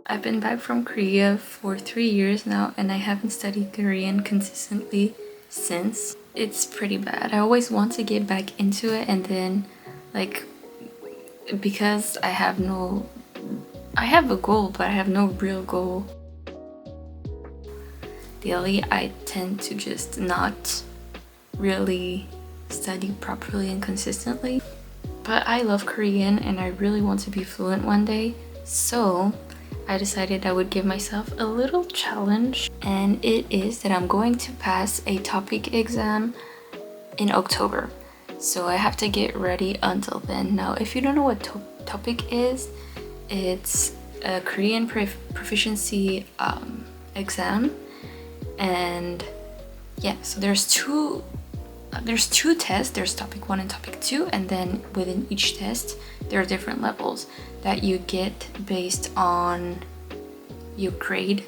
I've been back from Korea for 3 years now and I haven't studied Korean consistently since. It's pretty bad. I always want to get back into it, and then like because I have a goal, but I have no real goal. Daily, I tend to just not really study properly and consistently. But I love Korean and I really want to be fluent one day, so I decided I would give myself a little challenge, and it is that I'm going to pass a TOPIK exam in October. So I have to get ready until then. Now, if you don't know what TOPIK is, it's a Korean proficiency exam, and yeah, so there's two tests. There's TOPIK 1 and TOPIK 2, and then within each test there are different levels that you get based on your grade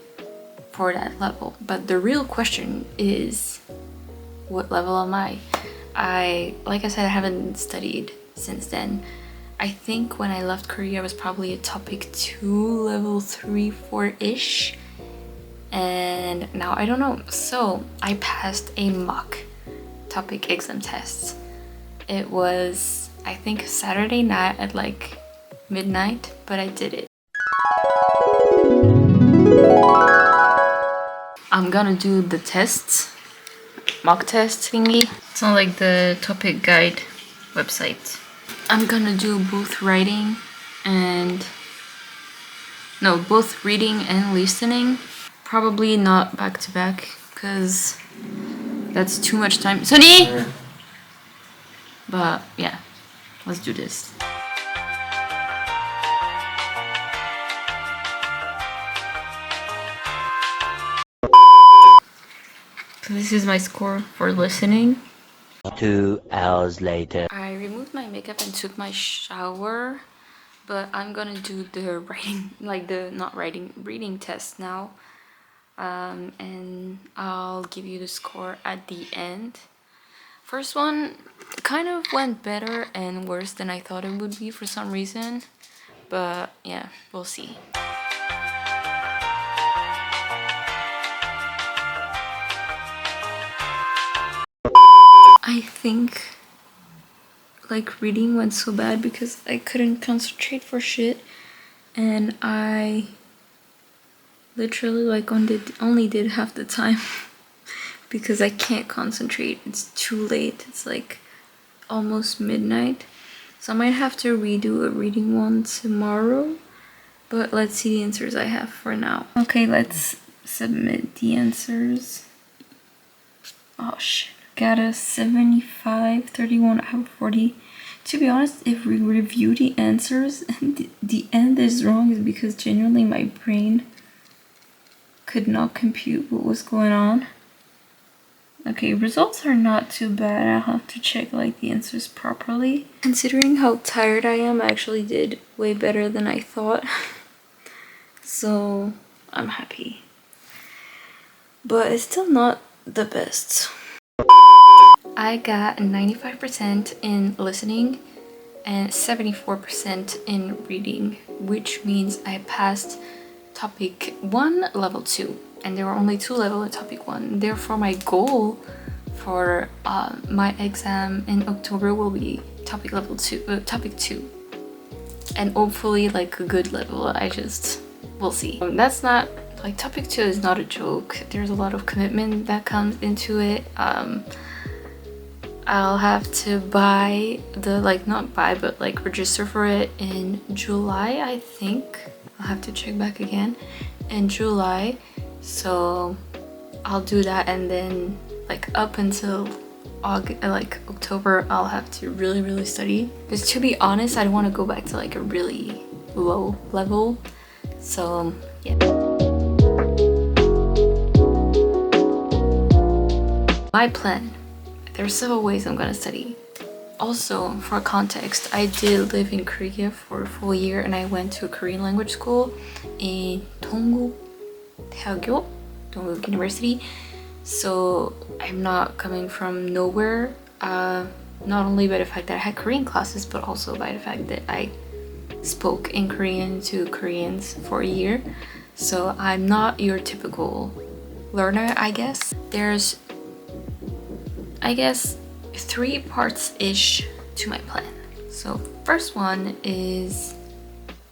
for that level. But the real question is, what level am I? Like I said, I haven't studied since then. I think when I left Korea I was probably at TOPIK 2, level 3, 4-ish, and now I don't know. So I passed a mock TOPIK exam test. It was, I think, Saturday night at like midnight, but I did it. I'm gonna do the tests, mock test thingy. It's not like the TOPIK guide website. I'm gonna do both reading and listening. Probably not back to back because that's too much time. Sunny! But yeah, let's do this. So this is my score for listening. 2 hours later. I removed my makeup and took my shower, but I'm gonna do the reading test now. And I'll give you the score at the end. First one kind of went better and worse than I thought it would be for some reason, but yeah, we'll see. I think like reading went so bad because I couldn't concentrate for shit, and I literally like only did half the time because I can't concentrate. It's too late. It's like almost midnight, so I might have to redo a reading one tomorrow, but let's see the answers I have for now. Okay, let's submit the answers. Oh shit, got a 75, 31 out of 40. To be honest, if we review the answers and the end is wrong, is because genuinely my brain could not compute what was going on. Okay, results are not too bad. I'll have to check like the answers properly. Considering how tired I am, I actually did way better than I thought. So I'm happy. But it's still not the best. I got 95% in listening and 74% in reading, which means I passed TOPIK 1 level 2, and there were only 2 levels in TOPIK 1. Therefore my goal for my exam in October will be TOPIK level 2, TOPIK 2, and hopefully like a good level. We'll see. That's not like TOPIK 2 is not a joke. There's a lot of commitment that comes into it. I'll have to buy the register for it in July, I think. I'll have to check back again in July, so I'll do that, and then like up until October I'll have to really study, because to be honest I don't want to go back to like a really low level. So yeah, my plan. There's several ways I'm gonna study. Also, for context, I did live in Korea for a full year, and I went to a Korean language school in Dongguk University. So I'm not coming from nowhere. Not only by the fact that I had Korean classes, but also by the fact that I spoke in Korean to Koreans for a year. So I'm not your typical learner, I guess. There's, I guess, 3 parts-ish to my plan. So first one is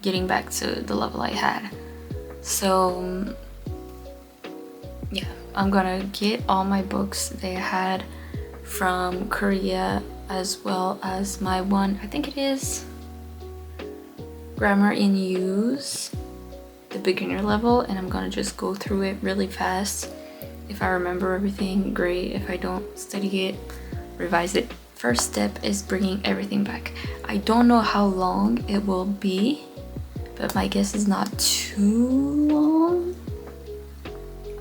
getting back to the level I had. So yeah, I'm gonna get all my books that I had from Korea, as well as my one, I think it is Grammar in Use, the beginner level, and I'm gonna just go through it really fast. If I remember everything, great. If I don't, study it, revise it. First step is bringing everything back. I don't know how long it will be, but my guess is not too long.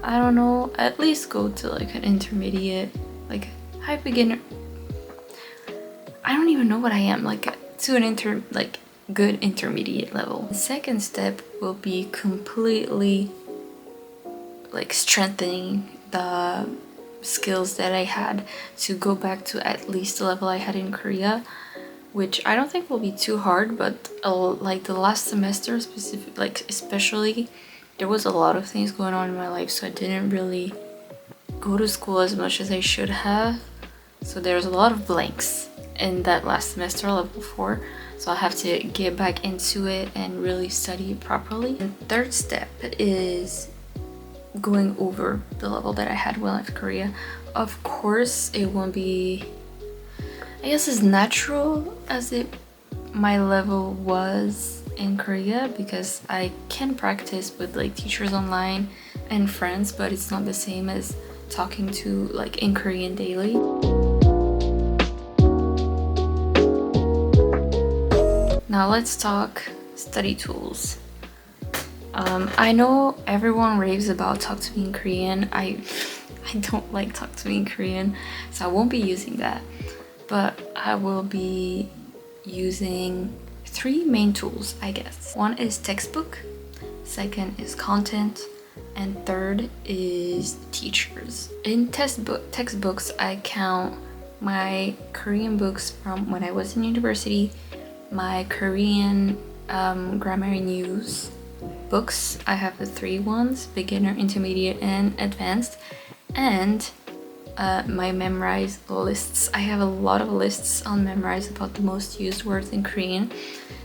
I don't know, at least go to like an intermediate, like high beginner. I don't even know what I am, like to an good intermediate level. The second step will be completely like strengthening the skills that I had to go back to at least the level I had in Korea, which I don't think will be too hard, but like the last semester especially, there was a lot of things going on in my life, so I didn't really go to school as much as I should have. So there's a lot of blanks in that last semester, level 4. So I'll have to get back into it and really study it properly. And third step is going over the level that I had when I left Korea. Of course, it won't be, I guess, as natural as my level was in Korea, because I can practice with like teachers online and friends, but it's not the same as talking to like in Korean daily. Now let's talk study tools. I know everyone raves about Talk to Me in Korean. I don't like Talk to Me in Korean, so I won't be using that. But I will be using 3 main tools, I guess. One is textbook, second is content, and third is teachers. In textbooks, I count my Korean books from when I was in university, my Korean grammar in use books. I have the 3 ones, beginner, intermediate, and advanced, and my Memrise lists. I have a lot of lists on Memrise about the most used words in Korean,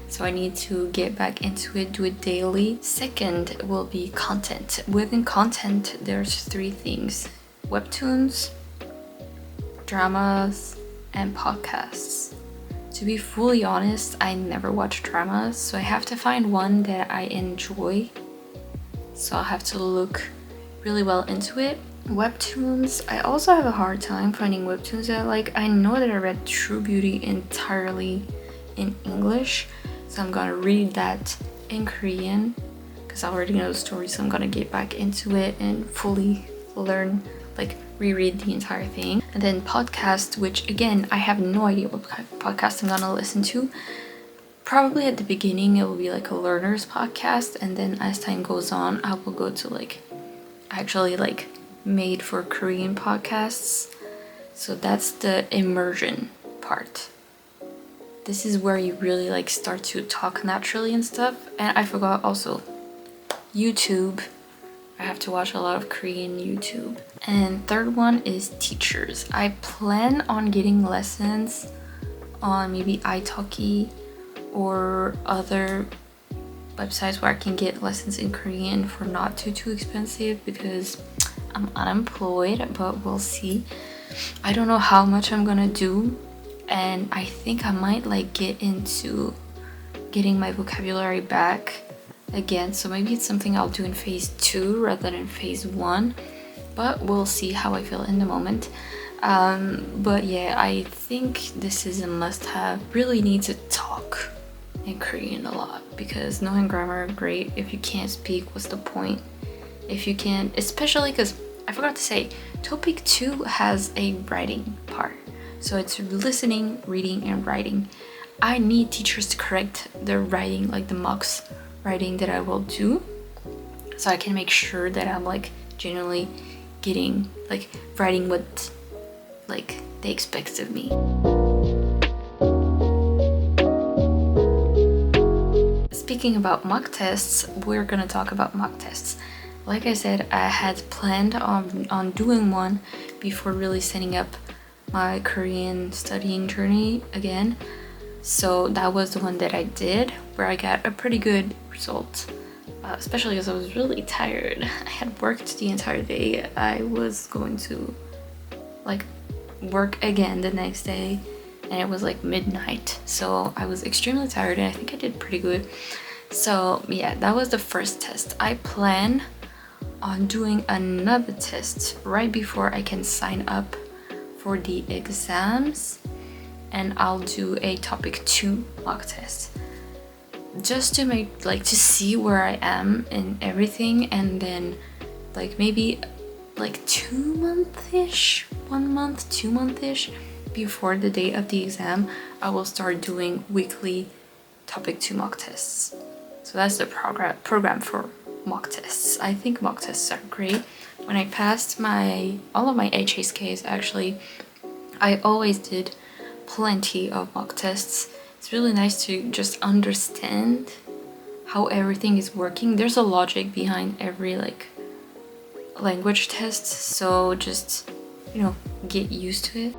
so I need to get back into it, do it daily. Second will be content. Within content, there's 3 things: webtoons, dramas, and podcasts. To be fully honest, I never watch dramas, so I have to find one that I enjoy. So I'll have to look really well into it. Webtoons, I also have a hard time finding webtoons that I like. I know that I read True Beauty entirely in English, so I'm gonna read that in Korean because I already know the story, so I'm gonna get back into it and fully learn, like reread the entire thing. And then podcast, which again, I have no idea what podcast I'm gonna listen to. Probably at the beginning it will be like a learner's podcast, and then as time goes on I will go to like actually like made for Korean podcasts. So that's the immersion part. This is where you really like start to talk naturally and stuff. And I forgot also YouTube. I have to watch a lot of Korean YouTube. And third one is teachers. I plan on getting lessons on maybe italki or other websites where I can get lessons in Korean for not too expensive, because I'm unemployed, but we'll see. I don't know how much I'm gonna do, and I think I might like get into getting my vocabulary back again, so maybe it's something I'll do in phase 2 rather than phase 1, but we'll see how I feel in the moment. But yeah, I think this is a must-have. Really need to talk in Korean a lot, because knowing grammar great. If you can't speak, what's the point? If you can, especially because I forgot to say, TOPIK 2 has a writing part. So it's listening, reading, and writing. I need teachers to correct the writing, like the mocks writing that I will do, so I can make sure that I'm like genuinely getting, like writing what like they they expect of me. speaking about mock tests, we're gonna talk about mock tests. Like I said, I had planned on doing one before really setting up my Korean studying journey again. So that was the one that I did, where I got a pretty good result. Especially because I was really tired. I had worked the entire day. I was going to like work again the next day, and it was like midnight. So I was extremely tired, and I think I did pretty good. So yeah, that was the first test. I plan on doing another test right before I can sign up for the exams, and I'll do a topic 2 mock test just to make to see where I am in everything, and then like maybe like 2 month-ish, 1 month, 2 month-ish before the day of the exam, I will start doing weekly topic 2 mock tests. So that's the program for mock tests. I think mock tests are great. When I passed all of my HSKs, actually, I always did plenty of mock tests. It's really nice to just understand how everything is working. There's a logic behind every language test, so just get used to it.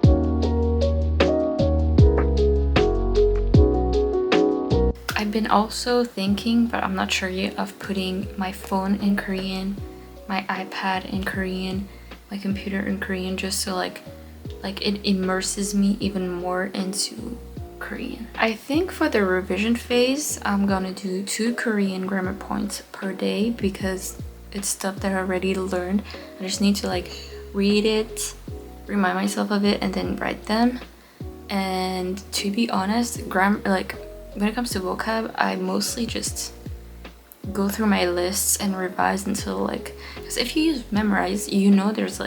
I've been also thinking, but I'm not sure yet, of putting my phone in Korean, my iPad in Korean, my computer in Korean, just so like it immerses me even more into Korean. I think for the revision phase, I'm gonna do 2 Korean grammar points per day because it's stuff that I already learned. I just need to read it, remind myself of it, and then write them. And to be honest, grammar, when it comes to vocab, I mostly just go through my lists and revise until because if you use memorize, there's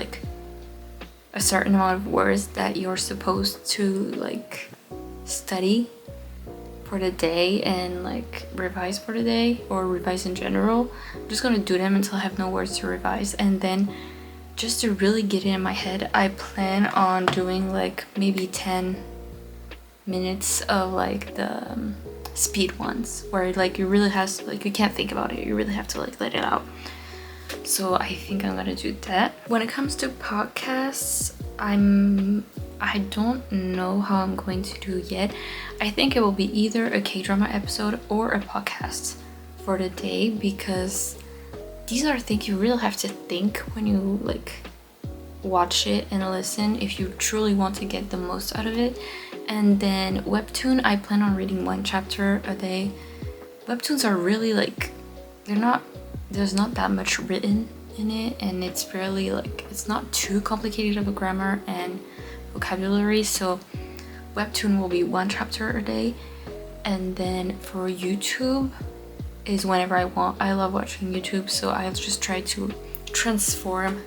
a certain amount of words that you're supposed to study for the day and revise for the day, or revise in general. I'm just gonna do them until I have no words to revise, and then just to really get it in my head, I plan on doing maybe 10 minutes of the speed ones, where you really have to you can't think about it, you really have to let it out. So I think I'm gonna do that. When it comes to podcasts, I don't know how I'm going to do yet. I think it will be either a K-drama episode or a podcast for the day, because these are things you really have to think when you watch it and listen if you truly want to get the most out of it. And then webtoon, I plan on reading 1 chapter a day. Webtoons are really there's not that much written in it, and it's really it's not too complicated of a grammar and vocabulary, so webtoon will be 1 chapter a day. And then for YouTube is whenever I want. I love watching YouTube, so I'll just try to transform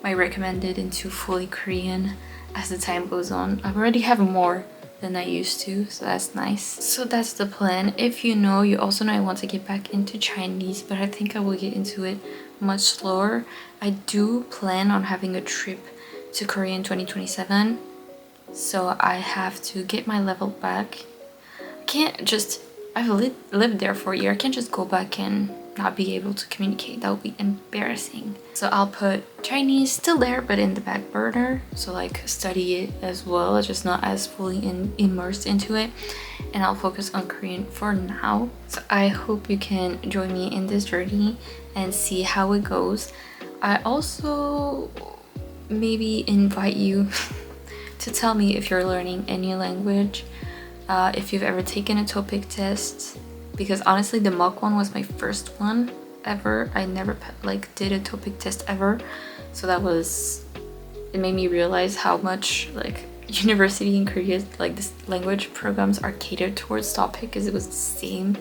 my recommended into fully Korean as the time goes on. I already have more than I used to, so that's nice. So that's the plan. If you also know I want to get back into Chinese, but I think I will get into it much slower. I do plan on having a trip to Korea in 2027, so I have to get my level back. I've lived there for a year. I can't just go back and not be able to communicate. That would be embarrassing. So I'll put Chinese still there, but in the back burner. So study it as well, just not as fully immersed into it. And I'll focus on Korean for now. So I hope you can join me in this journey and see how it goes. I also maybe invite you to tell me if you're learning any language, if you've ever taken a TOPIK test, because honestly the mock one was my first one ever. I never did a TOPIK test ever, so it made me realize how much university in Korea, this language programs are catered towards TOPIK, because it was the same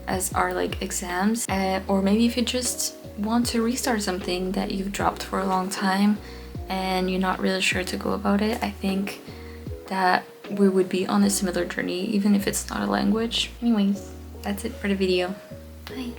as our exams. Or maybe if you just want to restart something that you've dropped for a long time and you're not really sure to go about it, I think that we would be on a similar journey, even if it's not a language. Anyways, that's it for the video. Bye.